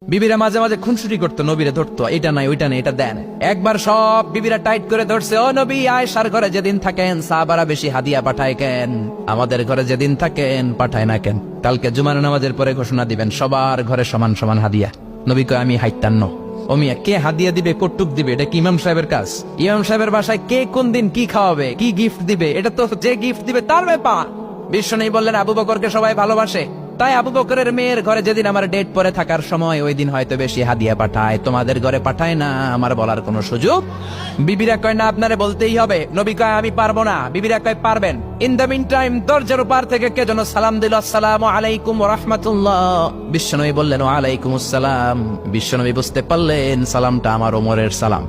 বিবিরা মাঝে মাঝে খুনসুটি করতো, নবীরে ধরতো, এটা নাই ওইটা নেই, এটা দেন। একবার সব বিবিরা টাইট করে ধরছে, ও নবী, আয়েশার ঘরে যেদিন থাকেন সাহাবারা বেশি হাদিয়া পাঠায় কেন? আমাদের ঘরে যেদিন থাকেন পাঠায় না কেন? কালকে জুমার নামাজের পরে ঘোষণা দিবেন সবার ঘরে সমান সমান হাদিয়া। নবী কয় আমি হাইতান্ন। ও মিয়া, কে হাদিয়া দিবে, কটুক দিবে, এটা কি ইমাম সাহেবের কাজ? ইমাম সাহেবের বাসায় কে কোন দিন কি খাওয়াবে, কি গিফট দিবে, এটা তো যে গিফট দিবে তার ব্যাপার। বিশ্বনবী বললেন আবু বকরকে সবাই ভালোবাসে, তাই আবু বকরের মেয়ের ঘরে যেদিন আমার ডেট পরে থাকার সময় ওই দিন হয়তো বেশি হাদিয়া পাঠায়, তোমাদের ঘরে পাঠায় না। আমার বলার কোনো সুযোগ? বিবিরা কয় না, আপনারে বলতেই হবে। নবী কয় আমি পারবো না। বিবিরা কয় পারবেন। ইন দ্য মিন টাইম দরজার পার থেকে কে যেন সালাম দিল, আসসালামু আলাইকুম ওয়া রাহমাতুল্লাহ। বিশ্বনবী বললেন ওয়া আলাইকুমুস সালাম। বিশ্বনবী বুঝতে পারলেন সালামটা আমার ওমরের সালাম।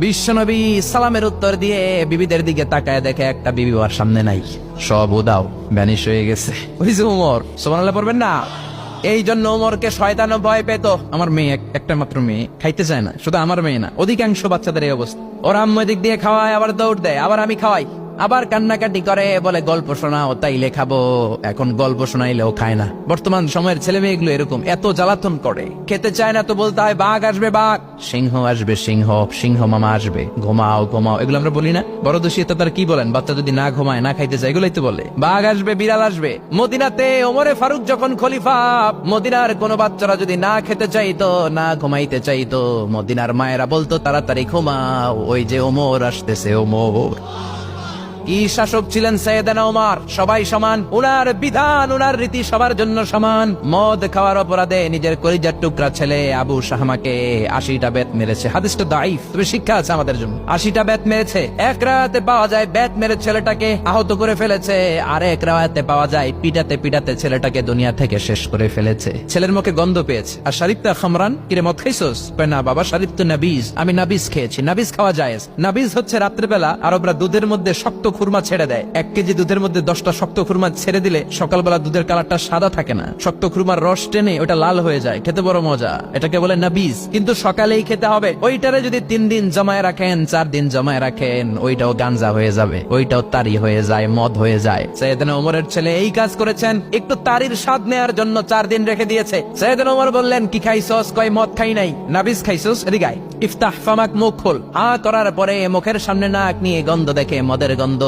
বিশ্বনবী সালামের উত্তর দিয়ে বিবিদের দিকে তাকায় দেখে একটা বিবি ওর সামনে নাই, সব উদাও, ভ্যানিশ হয়ে গেছে। ওই যে উমর, সুবহানাল্লাহ পড়বেন না? এই জন্য উমরকে শয়তানও ভয় পেত। আমার মেয়ে, একটা মাত্র মেয়ে, খাইতে চায় না। শুধু আমার মেয়ে না, অধিকাংশ বাচ্চাদের এই অবস্থা। ওরা আম্মু দিক দিয়ে খাওয়ায়, আবার দৌড় দেয়, আবার আমি খাওয়াই, আবার কান্নাকাটি করে, বলে গল্প শোনাও, তাইলে খাবো। এখন গল্প শোনাইলেও খায় না। বর্তমান সময়ের ছেলে মেয়েগুলো এরকম, এত জ্বালাতন করে। খেতে চায় না তো বলতে হয় বাঘ আসবে বাঘ, সিংহ আসবে সিংহ, সিংহ মামা আসবে, ঘুমাও ঘুমাও, এগুলো আমরা বলি না? বড় দোষী তো তার কি বলেন? বাচ্চা যদি না ঘুমায়, না খাইতে চায়, এগুলোই তো বলে। বাঘ আসবে, বিড়াল আসবে। মদিনাতে ওমরে ফারুক যখন খলিফা, মদিনার কোন বাচ্চারা যদি না খেতে চাইতো, না ঘুমাইতে চাইতো, মদিনার মায়েরা বলতো তাড়াতাড়ি ঘুমাও, ওই যে ওমর আসতেছে, ওমর। কি শাসক ছিলেন সাইয়েদনা ওমর! সবাই সমান, উনার বিধান, উনার রীতি সবার জন্য সমান। মদ খাওয়ার অপরাধে নিজের কলিজার টুকরা ছেলে আবু শাহমাকে 80টা বেত মেরেছে। হাদিসটা দাঈফ, তবে শিক্ষা আছে আমাদের জন্য। 80টা বেত মেরেছে। এক রাতে পাওয়া যায় বেত মেরে ছেলেটাকে আহত করে ফেলেছে, আর এক রাতে পাওয়া যায় পিটাতে পিটাতে ছেলেটাকে দুনিয়া থেকে শেষ করে ফেলেছে। ছেলের মুখে গন্ধ পেয়েছে। আর শরীফটা খামরান, কিরে মদ খাইছস? না বাবা, শরীফ তো নাবিজ, আমি নাবিজ খেয়েছি। নাবিজ খাওয়া যায়। নাবিজ হচ্ছে রাত্রেবেলা আরবরা দুধের মধ্যে শক্ত খুরমা ছেড়ে দেয়। 1 কেজি দুধের মধ্যে 10টা শক্ত খুরমা ছেড়ে দিলে সকালবেলা দুধের কালারটা সাদা থাকে না, শক্ত খুরমার রস টেনে ওটা লাল হয়ে যায়, খেতে বড় মজা। এটাকে বলে নাবিজ। কিন্তু সকালেই খেতে হবে। ওইটারে যদি 3 দিন জমায় রাখেন, 4 দিন জমায় রাখেন, ওইটাও গাঞ্জা হয়ে যাবে, ওইটাও তারি হয়ে যায়, মদ হয়ে যায়। সাইয়েদনা ওমরের ছেলে এই কাজ করেছেন, একটু তারির স্বাদ নেয়ার জন্য 4 দিন রেখে দিয়েছে। সাইয়েদনা ওমর বললেন কি খাইছস? কয় মদ খাই নাই। নাবিজ খাইছস? এদিকে আয়, ইফতাহ ফামাক, মুখ খোল। করার পরে মুখের সামনে নাক নিয়ে গন্ধ দেখে মদের গন্ধ,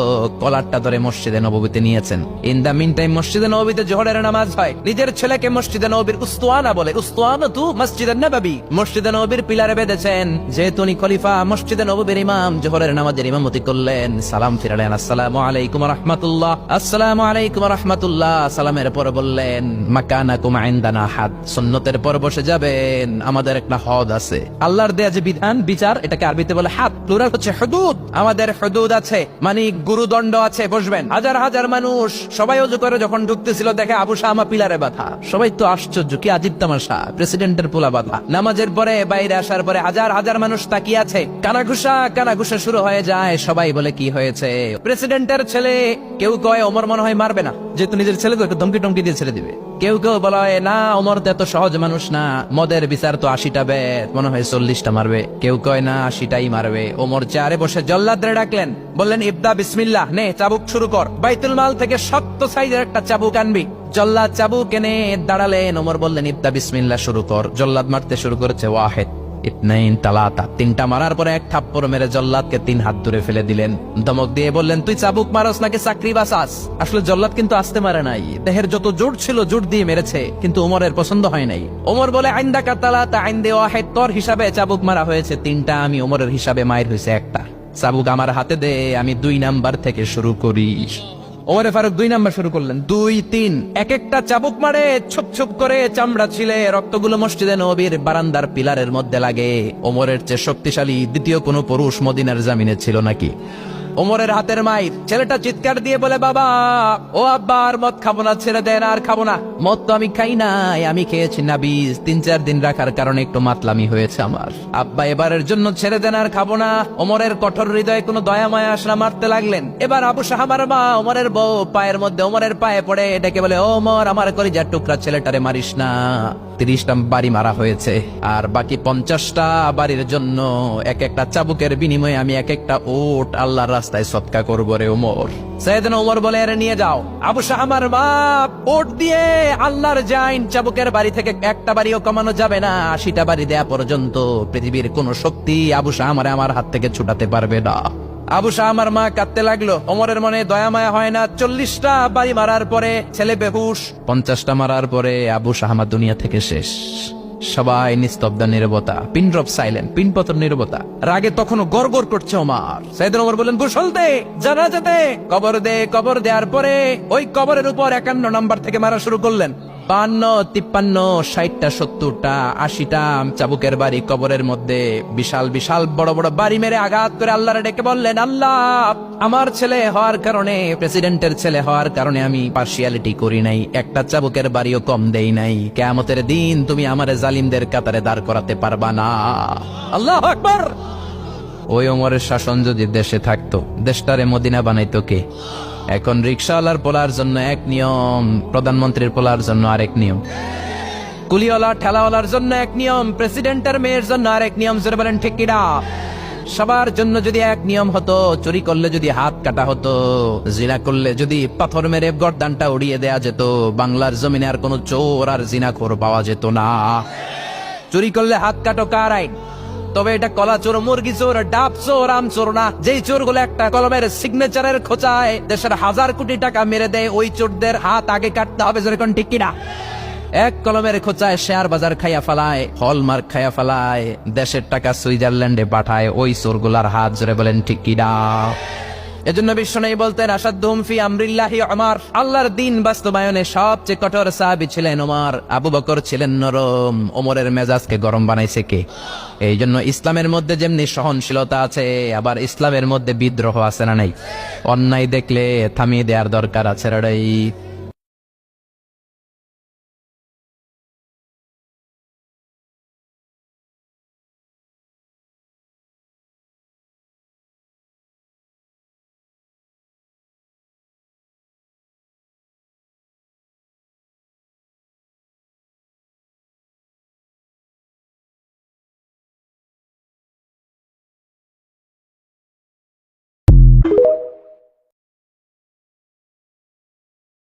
কলারটা ধরে মসজিদে নববীতে নিয়েছেন। ইন দা মিন টাইম মসজিদে নববীতে জোহরের নামাজ হয়। নিজের ছেলেকে মসজিদে নববীর উস্তুয়ানা বলে, উস্তুয়ানাতু মসজিদে নববী, মসজিদে নববীর পিলারে বেঁধেছেন। যেহেতু উনি খলিফা, মসজিদে নববীর ইমাম, জোহরের নামাজের ইমামতি করলেন। সালাম ফিরালেন, আসসালামু আলাইকুম ওয়া রাহমাতুল্লাহ, আসসালামু আলাইকুম ওয়া রাহমাতুল্লাহ। সালামের পর বললেন মাকানাকুম ইনদানা হাদ, সুন্নতের পর বসে যাবেন, আমাদের একটা হদ আছে। আল্লাহর দেয়া যে বিধান, বিচার, এটাকে আরবিতে বলে হাদ, প্লুরাল হচ্ছে হুদুদ। আমাদের হুদুদ আছে, মানে গুরুদণ্ড আছে, বসবেন। হাজার হাজার মানুষ সবাই ওযু করে যখন ঢুকতেছিল, দেখে আবু শামা পিলারে বাঁধা। সবাই তো আশ্চর্য, কি আজীব তামাশা, প্রেসিডেন্টের পোলা বাঁধা। নামাজের পরে বাইরে আসার পরে হাজার হাজার মানুষ তাকিয়ে আছে, কানাঘুষা শুরু হয়ে যায়। সবাই বলে কি হয়েছে? প্রেসিডেন্টের ছেলে। কেউ কয় ওমর মনে হয় মারবে না, যেহেতু নিজের ছেলে তো একটু ধমকি টমকি দিয়ে ছেড়ে দিবে। কেউ কেউ বলে না, ওমর তো এত সহজ মানুষ না, মদের বিচার তো 80টা বেত, মনে হয় 40টা মারবে। কেউ কয় না, 80টাই মারবে। ওমর চেয়ারে বসে জল্লাদরে ডাকলেন, বললেন ইবদা বিসমিল্লাহ, নে চাবুক শুরু কর। বাইতুল মাল থেকে শক্ত সাইজের একটা চাবুক আনবি। জল্লাদ চাবুক এনে দাঁড়ালেন। ওমর বললেন ইবদা বিসমিল্লাহ, শুরু কর। জল্লাদ মারতে শুরু করেছে। ওয়াহিদ, ইতনাইন, তালাতা, 3টা মারার পরে এক থাপ্পড় মেরে জল্লাদকে 3 হাত দূরে ফেলে দিলেন। ধমক দিয়ে বললেন তুই চাবুক মারস নাকি চাকরি বাসাস? আসলে জল্লাদ কিন্তু আসতে মারে নাই, দেহের যত জোর ছিল জোর দিয়ে মেরেছে, কিন্তু ওমরের পছন্দ হয় নাই। ওমর বলে আইন্দাকা তালাতা আইন্দে ওয়াহিদ, তোর হিসাবে চাবুক মারা হয়েছে 3টা, আমি ওমরের হিসাবে মায়ের হয়েছে 1টা। চাবুক আমার হাতে দে, আমি 2 নাম্বার থেকে শুরু করি। ওমরে ফারুক 2 নাম্বার শুরু করলেন। 2, 3, এক একটা চাবুক মারে, ছুপ ছুপ করে চামড়া ছিলে, রক্তগুলো মসজিদে নববীর বারান্দার পিলারের মধ্যে লাগে। ওমরের চেয়ে শক্তিশালী দ্বিতীয় কোনো পুরুষ মদিনার জামিনে ছিল নাকি? ওমরের হাতের মাইর। ছেলেটা চিৎকার দিয়ে বলে বাবা, ও আব্বা, আর মদ খাবো না, ছেড়ে দেন, আর খাবো না। মদ তো আমি খাই নাই, আমি খেয়েছি নাবিজ, 3-4 দিন রাখার কারণে একটু মাতলামি হয়েছে আমার। আব্বা এবারের জন্য ছেড়ে দেন, আর খাবো না। ওমরের কঠোর হৃদয়ে কোনো দয়া মায়া আসনা মারতে লাগলেন। এবার আবু শাহমার মা, ওমরের বউ, পায়ের মধ্যে ওমরের পায়ে পড়ে ডেকে বলে ওমর, আমার কলিজার টুকরা ছেলেটারে মারিস না। 30টা বাড়ি মারা হয়েছে, আর বাকি 50টা বাড়ির জন্য এক একটা চাবুকের বিনিময়ে আমি এক একটা ওট আল্লাহর রাস্তায় সদকা করব রে ওমর। সাইয়েদনা ওমর বলে, আরে নিয়ে যাও। আবু শাহমার বাপ ওট দিয়ে আল্লাহর জাইন চাবুকের বাড়ি থেকে একটা বাড়িও কমানো যাবে না, 80টা বাড়ি দেয়া পর্যন্ত পৃথিবীর কোন শক্তি আবু শাহমারে আমার হাত থেকে ছুটাতে পারবে না। আবু শাহমার মা কাঁদতে লাগলো। ওমরের মনে দয়া মায়া হয় না। 40টা বাড়ি মারার পরে ছেলে বেহুশ, 50টা মারার পরে আবু শাহমা দুনিয়া থেকে শেষ। সবাই নিস্তব্ধ নীরবতা, পিন ড্রপ সাইলেন্ট, পিনপতন নীরবতা। রাগে তখনও গড়গড় করছে ওমর। সাইয়েদনা ওমর বললেন, গোসল দে, জানাজাতে কবর দে। কবর দেওয়ার পরে ওই কবরের উপর 51 নাম্বার থেকে মারা শুরু করলেন। 52, 53, 60টা, 70টা, 80টা চাবুকের বাড়ি কবরের মধ্যে বিশাল বিশাল বড় বড় বাড়ি মেরে আঘাত করে আল্লাহরে ডেকে বললেন, আল্লাহ, আমার ছেলে হওয়ার কারণে, প্রেসিডেন্টের ছেলে হওয়ার কারণে আমি পার্সিয়ালিটি করি নাই, একটা চাবুকের বাড়িও কম দেই নাই। কিয়ামতের দিন তুমি আমারে জালিমদের কাতারে দাঁড় করাতে পারবা না। আল্লাহু আকবার। ওই ওমরের শাসন যদি দেশে থাকতো, দেশটারে মদিনা বানাইতো কে? এখন রিকশাওয়ালার পোলার জন্য এক নিয়ম, প্রধানমন্ত্রীর পোলার জন্য আরেক নিয়ম, কুলিওয়ালা ঠেলাওয়ালার জন্য এক নিয়ম, প্রেসিডেন্টের মেয়ের জন্য আরেক নিয়ম। জোরে বলেন ঠিক কিনা? সবার জন্য যদি এক নিয়ম হতো, চুরি করলে যদি হাত কাটা হতো, জিনা করলে যদি পাথর মেরে গর্দানটা উড়িয়ে দেয়া যেত, বাংলার জমিনে আর কোনো চোর আর জিনাখোর পাওয়া যেত না। চুরি করলে হাত কাটো কার আইন? তবে এটা কলা চোর, মুরগি চোর, ডাব চোর, আম চোর না। যেই চোরগুলো একটা কলমের সিগনেচারের খোঁচায় দেশের 1000 কোটি টাকা মেরে দেয়, ওই চোরদের হাত আগে কাটতে হবে। যেরকম ঠিক কিনা? এক কলমের খোঁচায় শেয়ার বাজার খাইয়া ফেলায়, হলমার্ক খাইয়া ফেলায়, দেশের টাকা সুইজারল্যান্ডে পাঠায়, ওই চোরগুলার হাত। জোরে বলেন ঠিক কিনা? এজন্য বিশ্বনবী বলতেন, আসাদুহুম ফি আমরিল্লাহি ওমর। আল্লাহর দ্বীন বাস্তবায়নে সবচেয়ে কঠোর সাহাবী ছিলেন ওমর। আবু বকর ছিলেন নরম। ওমরের মেজাজকে গরম বানাইছে কে? এই জন্য ইসলামের মধ্যে যেমনি সহনশীলতা আছে, আবার ইসলামের মধ্যে বিদ্রোহ আছে না নাই? অন্যায় দেখলে থামিয়ে দেওয়ার দরকার আছে রে।